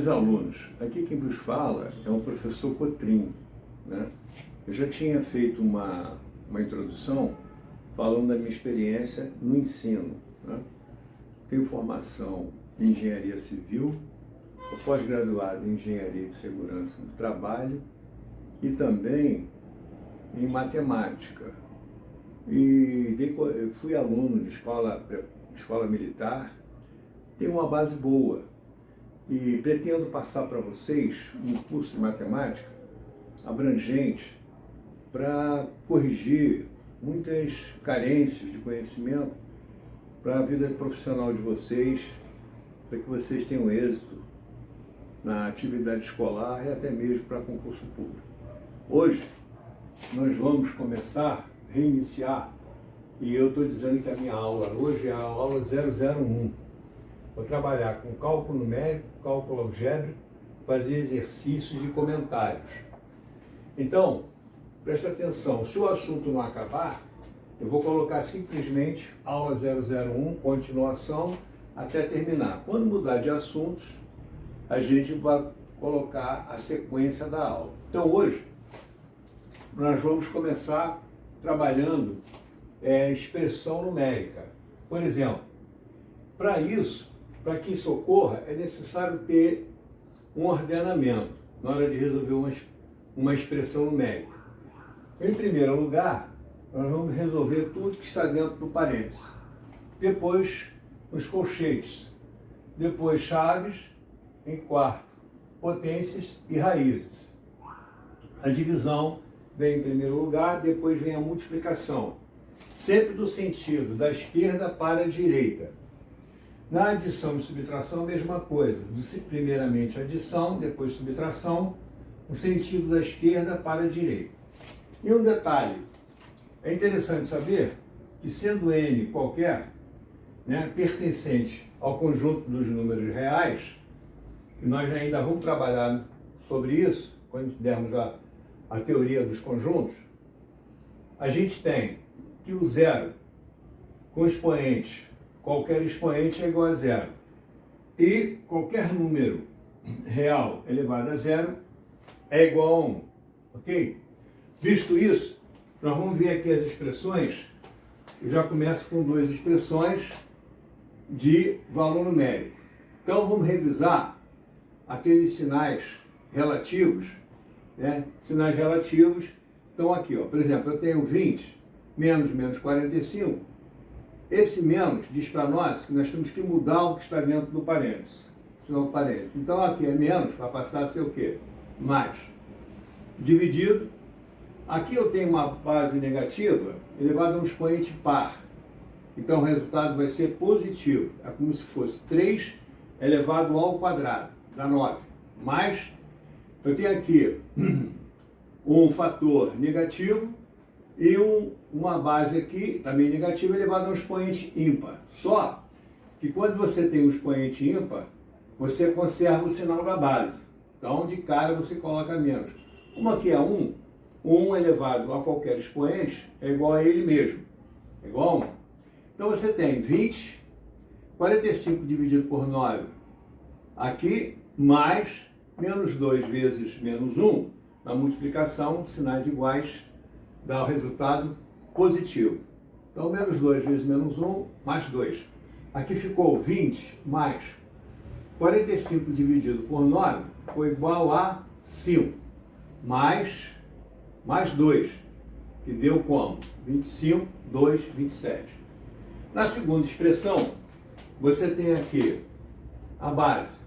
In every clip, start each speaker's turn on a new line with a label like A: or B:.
A: alunos, aqui quem vos fala é o professor Cotrim, né? Eu já tinha feito uma introdução falando da minha experiência no ensino, né? Tenho formação em engenharia civil, sou pós-graduado em engenharia de segurança do trabalho e também em matemática. Fui aluno de escola militar, tenho uma base boa e pretendo passar para vocês um curso de matemática abrangente para corrigir muitas carências de conhecimento para a vida profissional de vocês, para que vocês tenham êxito na atividade escolar e até mesmo para concurso público. Hoje nós vamos reiniciar, e eu estou dizendo que a minha aula hoje é a aula 001. Vou trabalhar com cálculo numérico, cálculo algébrico, fazer exercícios e comentários. Então, presta atenção, se o assunto não acabar, eu vou colocar simplesmente aula 001, continuação, até terminar. Quando mudar de assuntos, a gente vai colocar a sequência da aula. Então, hoje, nós vamos começar trabalhando expressão numérica. Por exemplo, para que isso ocorra, é necessário ter um ordenamento na hora de resolver uma expressão numérica. Em primeiro lugar, nós vamos resolver tudo que está dentro do parênteses. Depois, os colchetes. Depois, chaves. Em quarto, potências e raízes. A divisão vem em primeiro lugar, depois vem a multiplicação. Sempre do sentido da esquerda para a direita. Na adição e subtração, a mesma coisa. Primeiramente adição, depois subtração, no sentido da esquerda para a direita. E um detalhe, é interessante saber que sendo n qualquer, né, pertencente ao conjunto dos números reais, que nós ainda vamos trabalhar sobre isso, quando dermos a teoria dos conjuntos, a gente tem que o zero com expoente, qualquer expoente é igual a zero. E qualquer número real elevado a zero é igual a 1. Ok? Visto isso, nós vamos ver aqui as expressões. Eu já começo com duas expressões de valor numérico. Então vamos revisar aqueles sinais relativos, né? Sinais relativos estão aqui, ó. Por exemplo, eu tenho 20 menos 45. Esse menos diz para nós que nós temos que mudar o que está dentro do parênteses, sinal do parênteses. Então aqui é menos, vai passar a ser o quê? Mais. Dividido. Aqui eu tenho uma base negativa elevada a um expoente par. Então o resultado vai ser positivo. É como se fosse 3 elevado ao quadrado, dá 9. Mais, eu tenho aqui um fator negativo e uma base aqui, também negativa, elevada a um expoente ímpar. Só que quando você tem um expoente ímpar, você conserva o sinal da base. Então, de cara, você coloca menos. Como aqui é 1, 1 elevado a qualquer expoente é igual a ele mesmo. É igual a 1. Então, você tem 20, 45 dividido por 9 aqui, mais menos 2 vezes menos 1, na multiplicação, sinais iguais, dá o resultado positivo. Então, menos 2 vezes menos 1, mais 2. Aqui ficou 20 mais 45 dividido por 9, foi igual a 5, mais 2, que deu como? 25, 2, 27. Na segunda expressão, você tem aqui a base,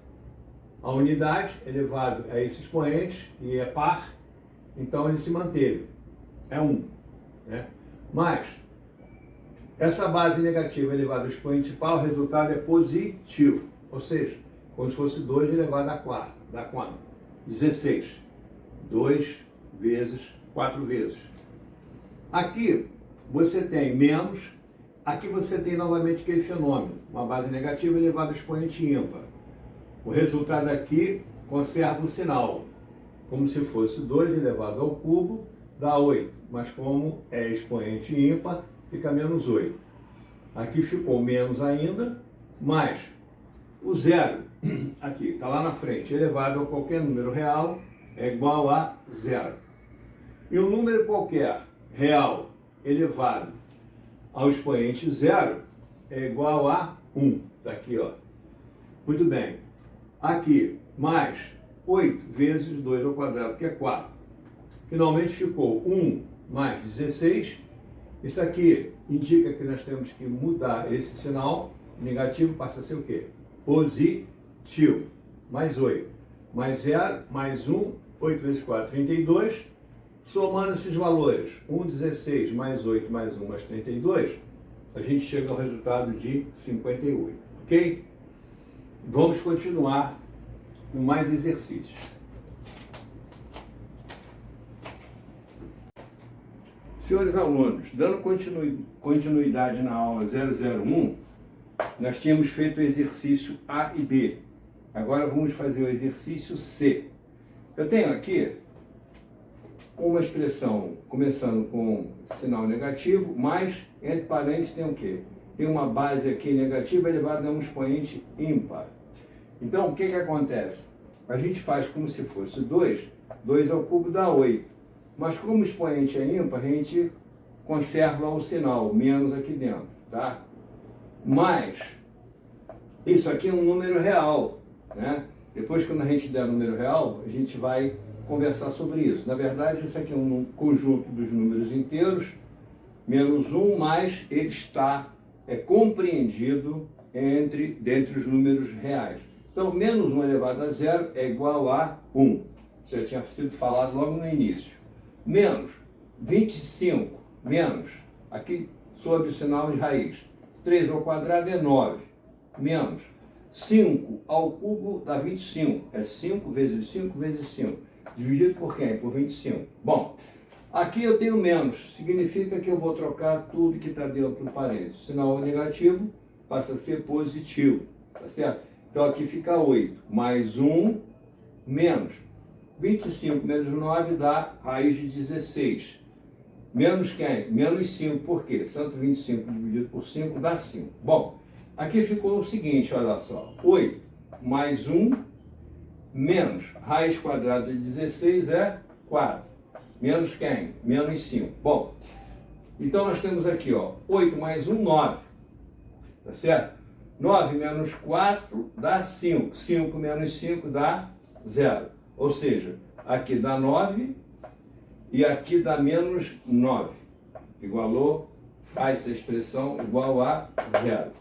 A: a unidade elevado a esse expoente, e é par, então ele se manteve, é 1. Né? Mas, essa base negativa elevada ao expoente par, o resultado é positivo, ou seja, como se fosse 2 elevado à quarta, dá quanto? 16. 2 vezes 4 vezes. Aqui você tem menos, aqui você tem novamente aquele fenômeno, uma base negativa elevada ao expoente ímpar. O resultado aqui conserva o sinal, como se fosse 2 elevado ao cubo, dá 8, mas como é expoente ímpar, fica menos 8. Aqui ficou menos ainda, mas o zero aqui, está lá na frente, elevado a qualquer número real é igual a zero. E um número qualquer real elevado ao expoente zero é igual a 1. Está aqui, ó. Muito bem. Aqui, mais 8 vezes 2 ao quadrado, que é 4. Finalmente ficou 1 mais 16. Isso aqui indica que nós temos que mudar esse sinal. Negativo passa a ser o quê? Positivo. Mais 8. Mais 0, mais 1, 8 vezes 4, 32. Somando esses valores, 1, 16, mais 8, mais 1, mais 32, a gente chega ao resultado de 58, ok? Vamos continuar com mais exercícios. Senhores alunos, dando continuidade na aula 001, nós tínhamos feito o exercício A e B. Agora vamos fazer o exercício C. Eu tenho aqui uma expressão começando com sinal negativo, mas entre parênteses tem o quê? Tem uma base aqui negativa elevada a um expoente ímpar. Então, o que acontece? A gente faz como se fosse 2, 2 ao cubo dá 8. Mas como o expoente é ímpar, a gente conserva o sinal, menos aqui dentro, tá? Mas, isso aqui é um número real, né? Depois, quando a gente der número real, a gente vai conversar sobre isso. Na verdade, isso aqui é um conjunto dos números inteiros, menos 1, mas ele está compreendido dentre os números reais. Então, menos 1 elevado a 0 é igual a 1. Isso já tinha sido falado logo no início. Menos 25, menos, aqui sob o sinal de raiz, 3 ao quadrado é 9, menos 5 ao cubo dá 25, é 5 vezes 5 vezes 5. Dividido por quem? Por 25. Bom, aqui eu tenho menos, significa que eu vou trocar tudo que está dentro do parênteses. O sinal negativo passa a ser positivo, tá certo? Então aqui fica 8, mais 1, menos 25 menos 9 dá raiz de 16. Menos quem? Menos 5, por quê? 125 dividido por 5 dá 5. Bom, aqui ficou o seguinte, olha só, 8 mais 1, menos raiz quadrada de 16 é 4. Menos quem? Menos 5. Bom, então nós temos aqui, ó, 8 mais 1, 9. Tá certo? 9 menos 4 dá 5. 5 menos 5 dá 0. Ou seja, aqui dá 9 e aqui dá menos 9. Igualou, faz essa expressão igual a 0.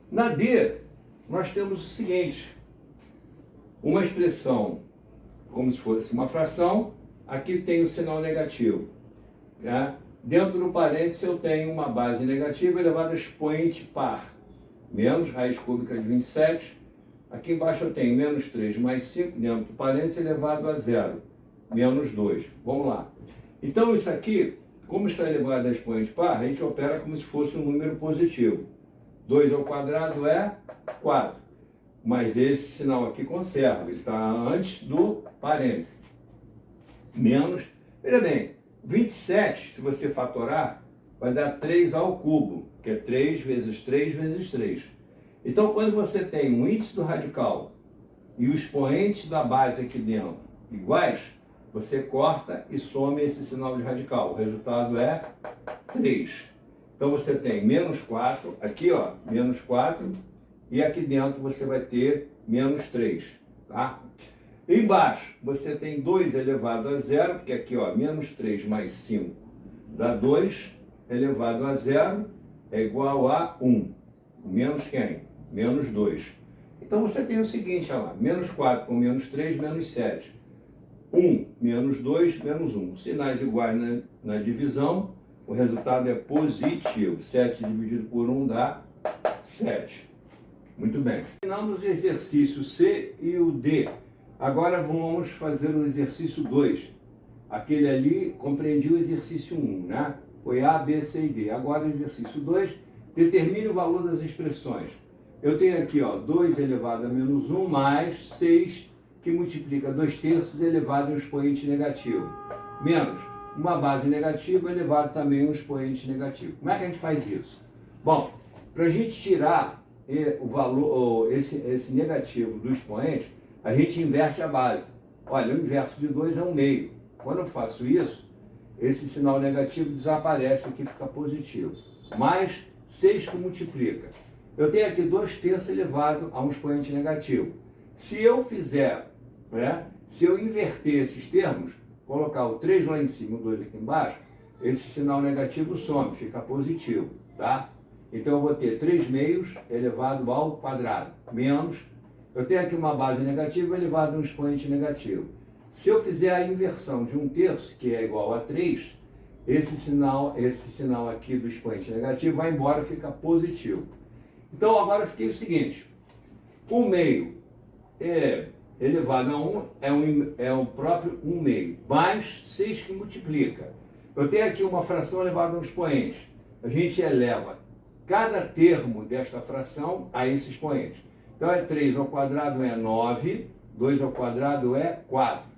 A: Na D, nós temos o seguinte. Uma expressão como se fosse uma fração, aqui tem o sinal negativo. Tá? Dentro do parênteses eu tenho uma base negativa elevada a expoente par, menos raiz cúbica de 27. Aqui embaixo eu tenho menos 3 mais 5, dentro do parênteses elevado a 0, menos 2. Vamos lá. Então isso aqui, como está elevado a expoente par, a gente opera como se fosse um número positivo. 2 ao quadrado é 4. Mas esse sinal aqui conserva, ele está antes do parênteses. Menos, veja bem, 27, se você fatorar, vai dar 3 ao cubo, que é 3 vezes 3 vezes 3. Então, quando você tem um índice do radical e o expoente da base aqui dentro iguais, você corta e soma esse sinal de radical. O resultado é 3. Então, você tem menos 4, aqui ó, menos 4, e aqui dentro você vai ter menos 3, tá? Embaixo você tem 2 elevado a 0, porque aqui ó, menos 3 mais 5 dá 2, elevado a 0 é igual a 1. Menos quem? Menos 2. Então você tem o seguinte, olha lá, menos 4 com menos 3, menos 7. 1 menos 2, menos 1. Sinais iguais na divisão, o resultado é positivo. 7 dividido por 1 dá 7. Muito bem. Terminamos o exercício C e o D. Agora vamos fazer o exercício 2. Aquele ali compreendia o exercício 1, né? Foi A, B, C e D. Agora o exercício 2, determine o valor das expressões. Eu tenho aqui, ó, 2 elevado a menos 1 mais 6, que multiplica 2/3 elevado a um expoente negativo. Menos uma base negativa elevado também a um expoente negativo. Como é que a gente faz isso? Bom, para a gente tirar
B: o valor, esse negativo do expoente, a gente inverte a base. Olha, o inverso de 2 é 1/2. Quando eu faço isso, esse sinal negativo desaparece, aqui fica positivo. Mais 6 que multiplica. Eu tenho aqui 2/3 elevado a um expoente negativo. Se eu fizer, se eu inverter esses termos, colocar o 3 lá em cima e o 2 aqui embaixo, esse sinal negativo some, fica positivo, tá? Então eu vou ter 3/2 elevado ao quadrado, menos, eu tenho aqui uma base negativa elevada a um expoente negativo. Se eu fizer a inversão de 1/3, que é igual a 3, esse sinal aqui do expoente negativo vai embora e fica positivo. Então agora eu fiquei o seguinte, 1/2 elevado a 1 é o próprio 1/2, mais 6 que multiplica. Eu tenho aqui uma fração elevada a um expoente. A gente eleva cada termo desta fração a esse expoente. Então 3 ao quadrado é 9, 2 ao quadrado é 4.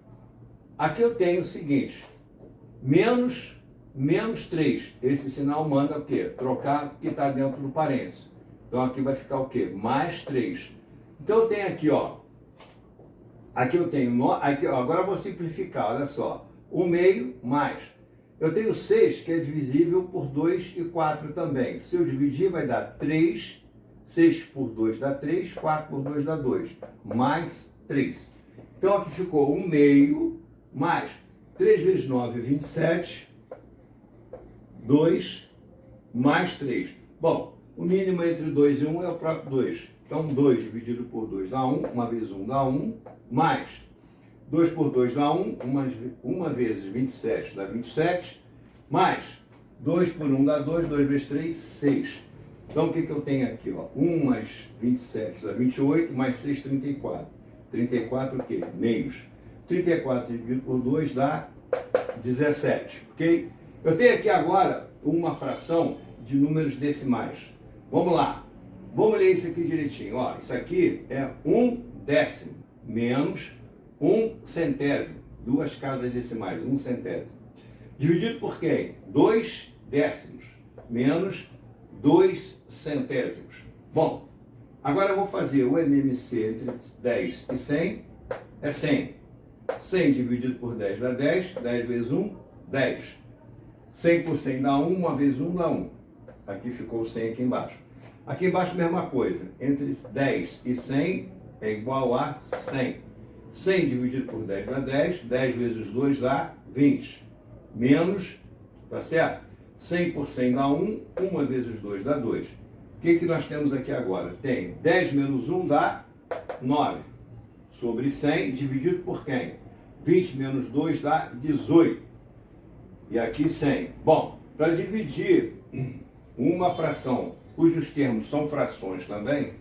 B: Aqui eu tenho o seguinte, menos 3. Esse sinal manda o quê? Trocar o que está dentro do parênteses. Então aqui vai ficar o quê? Mais 3. Então eu tenho aqui, ó. Aqui eu tenho, agora eu vou simplificar, olha só. 1/2 mais. Eu tenho 6, que é divisível por 2 e 4 também. Se eu dividir, vai dar 3. 6 por 2 dá 3, 4 por 2 dá 2. Mais 3. Então aqui ficou 1/2 mais 3 vezes 9, 27. 2 mais 3. Bom, o mínimo entre 2 e 1 é o próprio 2. Então 2 dividido por 2 dá 1. 1 vezes 1 dá 1. Mais 2 por 2 dá 1. 1 vezes 27 dá 27. Mais 2 por 1 dá 2. 2 vezes 3, 6. Então o que eu tenho aqui? Ó? 1 mais 27 dá 28. Mais 6, 34. 34 o quê? Meios. 34 dividido por 2 dá 17. Ok? Eu tenho aqui agora uma fração de números decimais. Vamos lá. Vamos ler isso aqui direitinho. Ó, isso aqui é 1/10 menos 1/100. Duas casas decimais, 1/100. Dividido por quem? 2/10 menos 2/100. Bom, agora eu vou fazer o MMC entre 10 e 100 é 100. 100 dividido por 10 dá 10. 10 vezes 1, 10. 100 por 100 dá 1. 1 vezes 1 dá 1. Aqui ficou o 100 aqui embaixo. Aqui embaixo, mesma coisa. Entre 10 e 100 é igual a 100. 100 dividido por 10 dá 10. 10 vezes 2 dá 20. Menos, tá certo? 100 por 100 dá 1. 1 vezes 2 dá 2. O que nós temos aqui agora? Tem 10 menos 1 dá 9. Sobre 100 dividido por quem? 20 menos 2 dá 18. E aqui 100. Bom, para dividir uma fração cujos termos são frações também,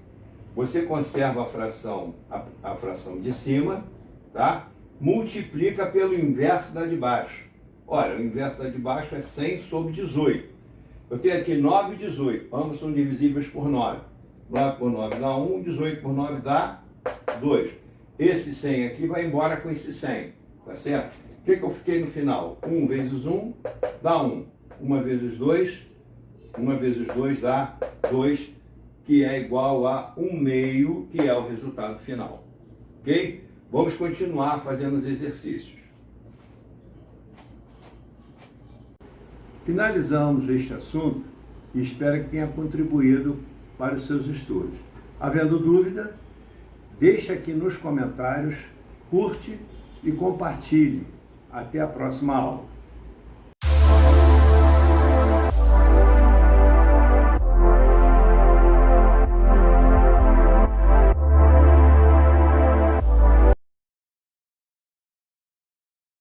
B: você conserva a fração de cima, tá? Multiplica pelo inverso da de baixo. Olha, o inverso da de baixo é 100 sobre 18. Eu tenho aqui 9 e 18. Ambos são divisíveis por 9. 9 por 9 dá 1, 18 por 9 dá 2. Esse 100 aqui vai embora com esse 100, tá certo? O que eu fiquei no final? 1 vezes 1 dá 1. 1 vezes 2, 1 vezes 2 dá 2, que é igual a 1/2, que é o resultado final. Ok? Vamos continuar fazendo os exercícios. Finalizamos este assunto e espero que tenha contribuído para os seus estudos. Havendo dúvida, deixe aqui nos comentários, curte e compartilhe. Até a próxima aula.